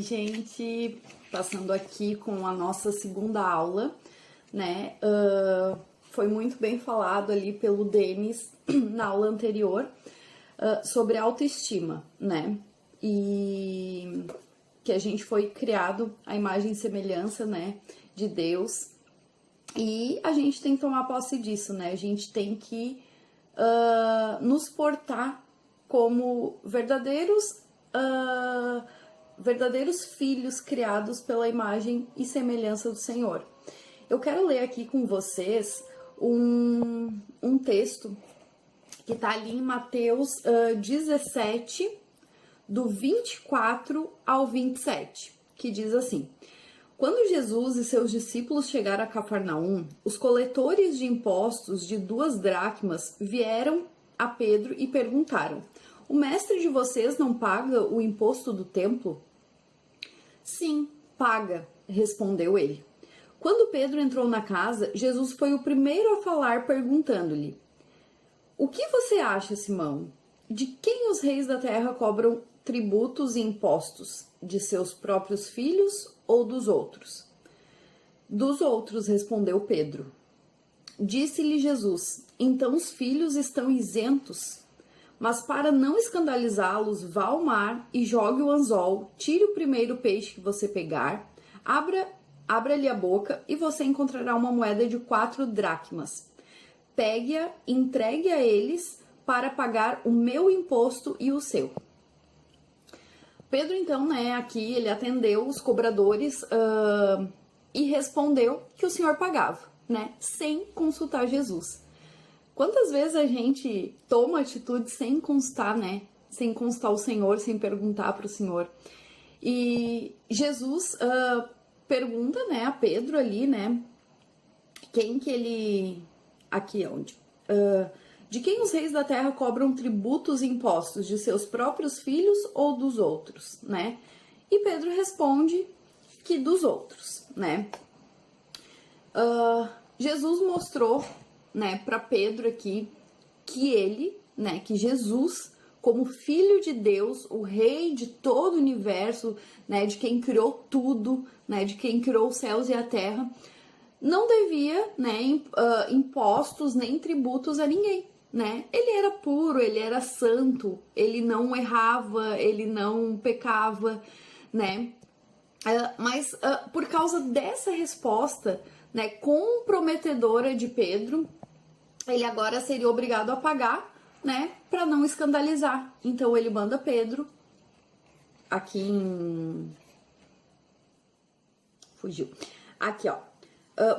gente, passando aqui com a nossa segunda aula, né? Foi muito bem falado ali pelo Denis na aula anterior sobre autoestima, né? E que a gente foi criado à imagem e semelhança, né, de Deus. E a gente tem que tomar posse disso, né? A gente tem que nos portar como verdadeiros filhos criados pela imagem e semelhança do Senhor. Eu quero ler aqui com vocês um texto que está ali em Mateus 17, do 24 ao 27, que diz assim: Quando Jesus e seus discípulos chegaram a Cafarnaum, os coletores de impostos de 2 dracmas vieram a Pedro e perguntaram: O mestre de vocês não paga o imposto do templo? Sim, paga, respondeu ele. Quando Pedro entrou na casa, Jesus foi o primeiro a falar, perguntando-lhe: O que você acha, Simão? De quem os reis da terra cobram tributos e impostos? De seus próprios filhos ou dos outros? Dos outros, respondeu Pedro. Disse-lhe Jesus: Então os filhos estão isentos. Mas para não escandalizá-los, vá ao mar e jogue o anzol, tire o primeiro peixe que você pegar, abra-lhe a boca e você encontrará uma moeda de 4 dracmas. Pegue-a, entregue a eles para pagar o meu imposto e o seu. Pedro, então, né, aqui ele atendeu os cobradores e respondeu que o Senhor pagava, né, sem consultar Jesus. Quantas vezes a gente toma atitude sem consultar, né, sem consultar o Senhor, sem perguntar para o Senhor? E Jesus pergunta, né, a Pedro ali, né, quem que ele... Aqui onde? De quem os reis da terra cobram tributos e impostos? De seus próprios filhos ou dos outros, né? E Pedro responde que dos outros, né? Jesus mostrou, né, para Pedro aqui que ele, né, que Jesus, como filho de Deus, o rei de todo o universo, né, de quem criou tudo, né, de quem criou os céus e a terra, não devia, né, impostos nem tributos a ninguém, né? Ele era puro, ele era santo, ele não errava, ele não pecava, né? Mas por causa dessa resposta, né, comprometedora de Pedro, ele agora seria obrigado a pagar, né, para não escandalizar. Então ele manda Pedro aqui em... Fugiu. Aqui, ó.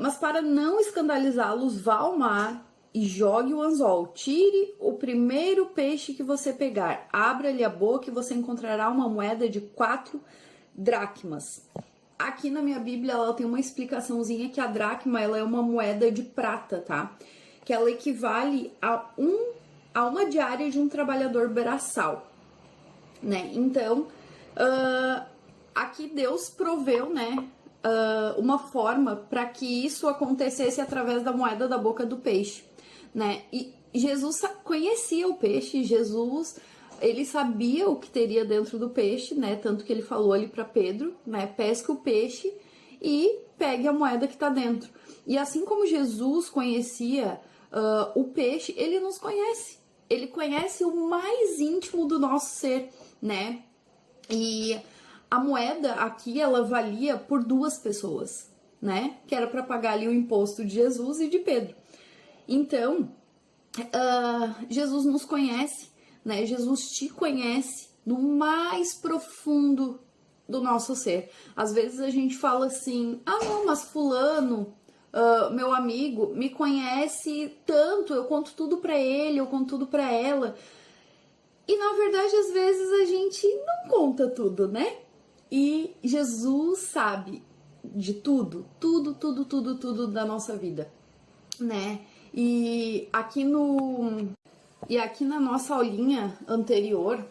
Mas para não escandalizá-los, vá ao mar e jogue o anzol. Tire o primeiro peixe que você pegar. Abra-lhe a boca e você encontrará uma moeda de 4 dracmas. Aqui na minha Bíblia ela tem uma explicaçãozinha que a dracma ela é uma moeda de prata, tá? Que ela equivale a uma diária de um trabalhador braçal, né? Então, aqui Deus proveu, né, uma forma para que isso acontecesse através da moeda da boca do peixe, né? E Jesus conhecia o peixe, Jesus, ele sabia o que teria dentro do peixe, né? Tanto que ele falou ali para Pedro, né? Pesque o peixe e pegue a moeda que está dentro. E assim como Jesus conhecia o peixe, ele nos conhece. Ele conhece o mais íntimo do nosso ser, né? E a moeda aqui, ela valia por 2 pessoas, né? Que era para pagar ali o imposto de Jesus e de Pedro. Então, Jesus nos conhece, né? Jesus te conhece no mais profundo do nosso ser. Às vezes a gente fala assim: ah, não, mas fulano, meu amigo, me conhece tanto, eu conto tudo pra ele, eu conto tudo pra ela. E na verdade, às vezes a gente não conta tudo, né? E Jesus sabe de tudo, tudo da nossa vida, né? E aqui na nossa aulinha anterior,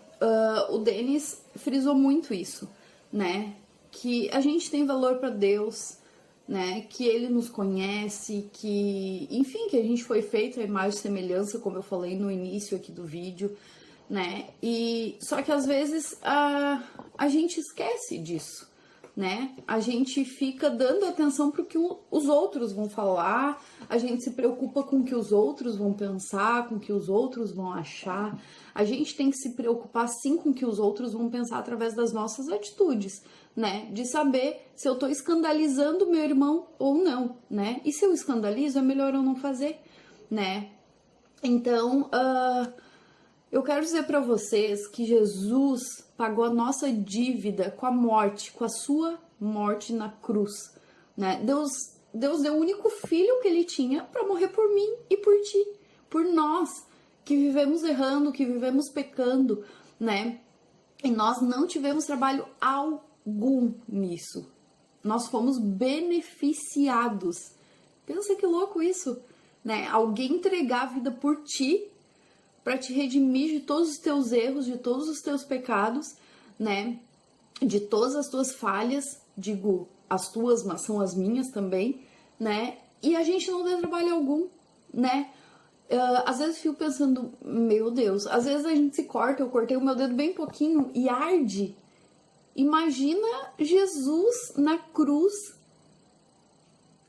o Denis frisou muito isso, né? Que a gente tem valor para Deus, né? Que Ele nos conhece, que, enfim, que a gente foi feito à imagem e semelhança, como eu falei no início aqui do vídeo, né? E só que às vezes a gente esquece disso, né? A gente fica dando atenção para o que os outros vão falar, a gente se preocupa com o que os outros vão pensar, com o que os outros vão achar. A gente tem que se preocupar sim com o que os outros vão pensar através das nossas atitudes, né? De saber se eu tô escandalizando meu irmão ou não, né? E se eu escandalizo, é melhor eu não fazer, né? Então, eu quero dizer para vocês que Jesus pagou a nossa dívida com a morte, com a sua morte na cruz, né? Deus deu o único filho que ele tinha para morrer por mim e por ti, por nós que vivemos errando, que vivemos pecando, né? E nós não tivemos trabalho algum nisso. Nós fomos beneficiados. Pensa que louco isso, né? Alguém entregar a vida por ti para te redimir de todos os teus erros, de todos os teus pecados, né? De todas as tuas falhas, digo as tuas, mas são as minhas também, né? E a gente não tem trabalho algum, né? Às vezes eu fico pensando, meu Deus, às vezes a gente se corta, eu cortei o meu dedo bem pouquinho e arde. Imagina Jesus na cruz,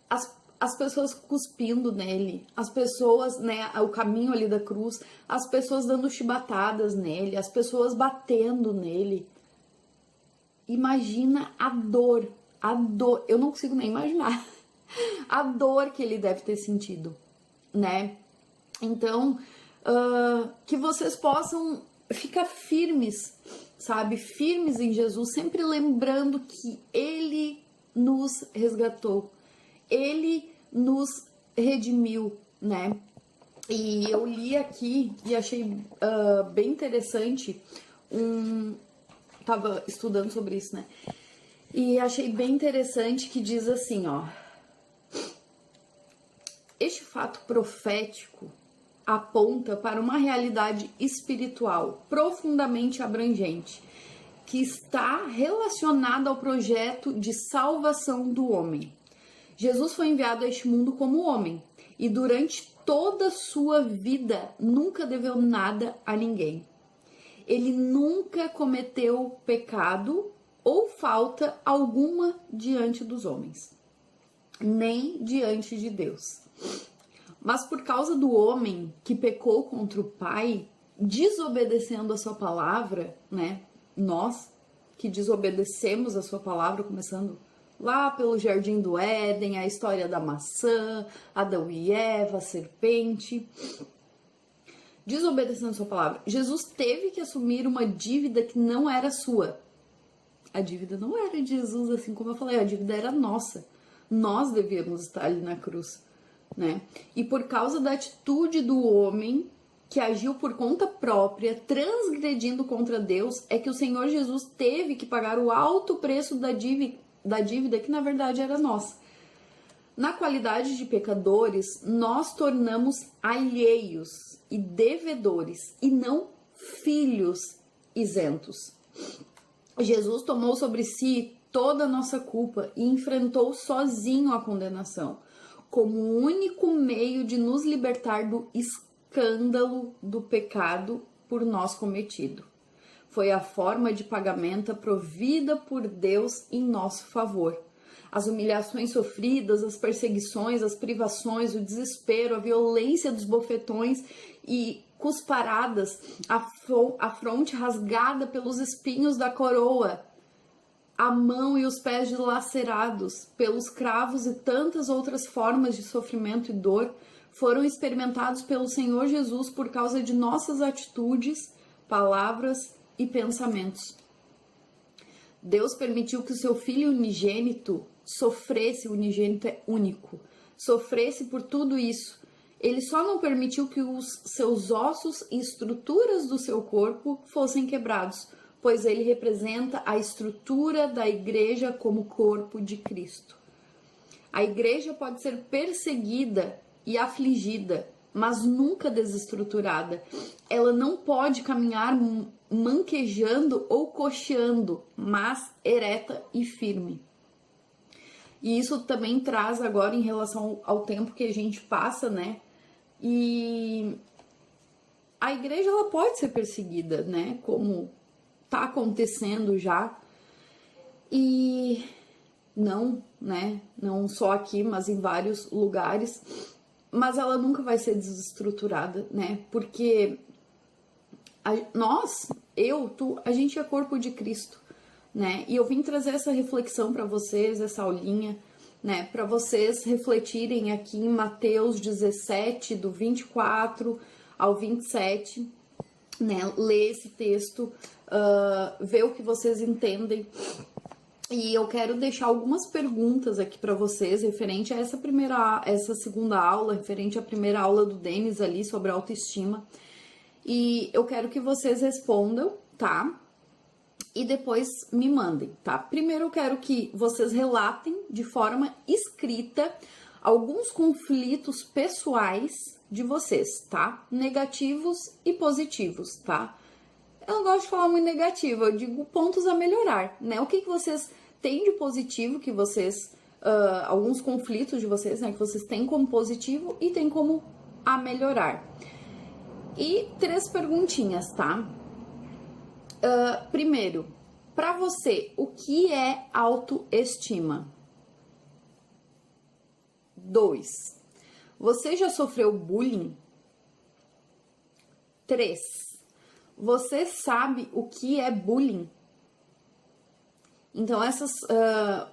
as pessoas cuspindo nele, as pessoas, né, o caminho ali da cruz, as pessoas dando chibatadas nele, as pessoas batendo nele. Imagina a dor, eu não consigo nem imaginar a dor que ele deve ter sentido, né? Então, que vocês possam ficar firmes, sabe? Firmes em Jesus, sempre lembrando que Ele nos resgatou, Ele nos redimiu, né? E eu li aqui e achei bem interessante, tava estudando sobre isso, né? E achei bem interessante que diz assim, ó: este fato profético aponta para uma realidade espiritual profundamente abrangente, que está relacionada ao projeto de salvação do homem. Jesus foi enviado a este mundo como homem e durante toda a sua vida nunca deveu nada a ninguém. Ele nunca cometeu pecado ou falta alguma diante dos homens, nem diante de Deus. Mas por causa do homem que pecou contra o Pai, desobedecendo a sua palavra, né? Nós que desobedecemos a sua palavra, começando lá pelo Jardim do Éden, a história da maçã, Adão e Eva, a serpente, desobedecendo a sua palavra, Jesus teve que assumir uma dívida que não era sua. A dívida não era de Jesus, assim como eu falei, a dívida era nossa. Nós devíamos estar ali na cruz, né? E por causa da atitude do homem que agiu por conta própria, transgredindo contra Deus, é que o Senhor Jesus teve que pagar o alto preço da dívida que na verdade era nossa. Na qualidade de pecadores, nós tornamos alheios e devedores e não filhos isentos. Jesus tomou sobre si toda a nossa culpa e enfrentou sozinho a condenação, como o único meio de nos libertar do escândalo do pecado por nós cometido. Foi a forma de pagamento provida por Deus em nosso favor. As humilhações sofridas, as perseguições, as privações, o desespero, a violência dos bofetões e cusparadas, a fronte rasgada pelos espinhos da coroa, a mão e os pés dilacerados pelos cravos e tantas outras formas de sofrimento e dor foram experimentados pelo Senhor Jesus por causa de nossas atitudes, palavras e pensamentos. Deus permitiu que o seu Filho unigênito sofresse, o unigênito é único, sofresse por tudo isso. Ele só não permitiu que os seus ossos e estruturas do seu corpo fossem quebrados, pois ele representa a estrutura da igreja como corpo de Cristo. A igreja pode ser perseguida e afligida, mas nunca desestruturada. Ela não pode caminhar manquejando ou coxeando, mas ereta e firme. E isso também traz agora em relação ao tempo que a gente passa, né? E a igreja ela pode ser perseguida, né? Como tá acontecendo já. E não, né? Não só aqui, mas em vários lugares. Mas ela nunca vai ser desestruturada, né? Porque nós, eu, tu, a gente é corpo de Cristo, né? E eu vim trazer essa reflexão para vocês, essa aulinha, né? Para vocês refletirem aqui em Mateus 17, do 24 ao 27, né? Ler esse texto, ver o que vocês entendem. E eu quero deixar algumas perguntas aqui para vocês referente a essa segunda aula, referente à primeira aula do Denis ali sobre autoestima. E eu quero que vocês respondam, tá? E depois me mandem, tá? Primeiro eu quero que vocês relatem de forma escrita alguns conflitos pessoais de vocês, tá? Negativos e positivos, tá? Eu não gosto de falar muito negativo, eu digo pontos a melhorar, né? O que vocês têm de positivo, que vocês... alguns conflitos de vocês, né? Que vocês têm como positivo e tem como a melhorar. E 3 perguntinhas, tá? Primeiro, pra você, o que é autoestima? 2, você já sofreu bullying? 3, você sabe o que é bullying? Então,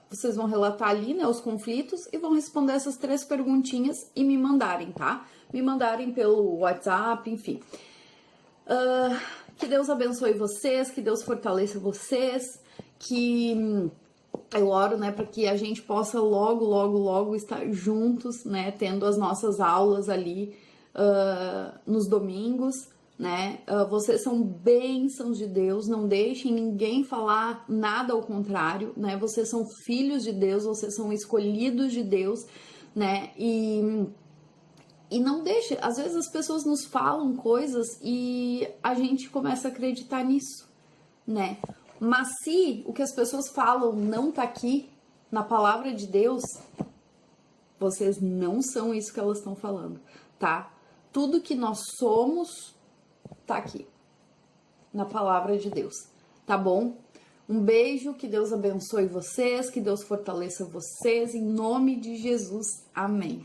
vocês vão relatar ali, né, os conflitos e vão responder essas 3 perguntinhas e me mandarem, tá? Me mandarem pelo WhatsApp, enfim. Que Deus abençoe vocês, que Deus fortaleça vocês, que eu oro, né, para que a gente possa logo estar juntos, né, tendo as nossas aulas ali nos domingos, né? Vocês são bênçãos de Deus, não deixem ninguém falar nada ao contrário, né? Vocês são filhos de Deus, vocês são escolhidos de Deus, né? E não deixe, às vezes as pessoas nos falam coisas e a gente começa a acreditar nisso, né? Mas se o que as pessoas falam não tá aqui na palavra de Deus, vocês não são isso que elas estão falando, tá? Tudo que nós somos tá aqui na palavra de Deus, tá bom? Um beijo, que Deus abençoe vocês, que Deus fortaleça vocês, em nome de Jesus, amém.